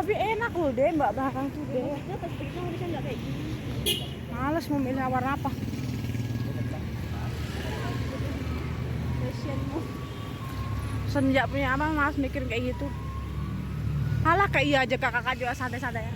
Tapi enak loh deh Mbak Bakang tuh deh. Harusnya nggak kayak gini. Males memilih warna apa. Fashionmu. Senja punya abang malas mikir kayak gitu. Alah kayak iya aja kakak juga santai-santai ya.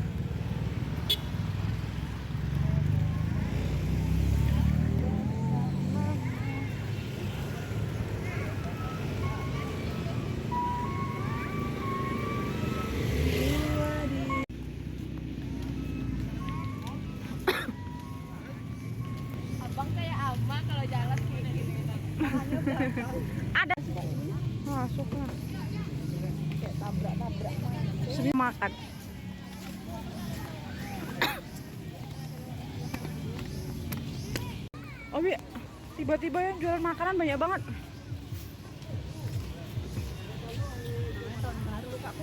Abang kayak ama kalau jalan gini. Tangannya belakang. Ada. Masuk lah. Kayak tabrak-tabrak. Sini makan. Oh iya, tiba-tiba yang jualan makanan banyak banget. Tahun baru Kak.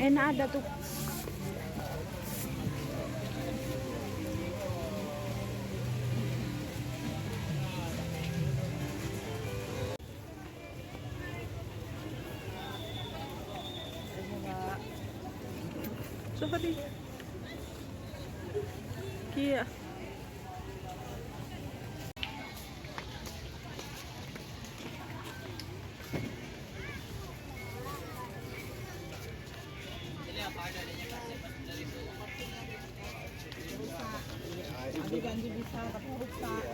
Enak ada tuh. Sorry. Kia. Ada ganti bisa tapi rusak.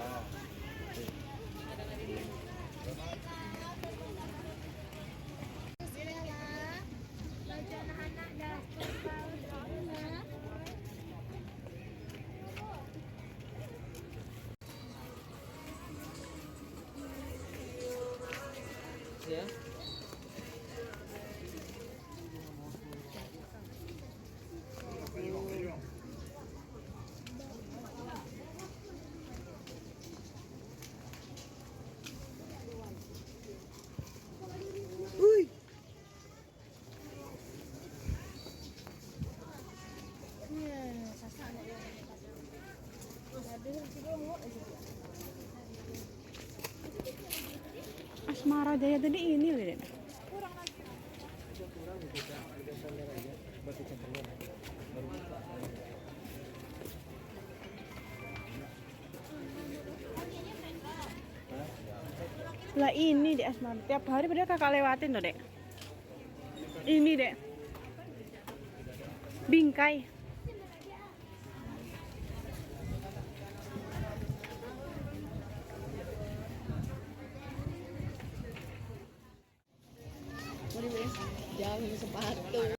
Ya. Asmara Jaya tadi ini loh deh. Lah ini deh Asmara. Tiap hari pada kakak lewatin loh dek. Ini dek. Bingkai. Jangan sepatu.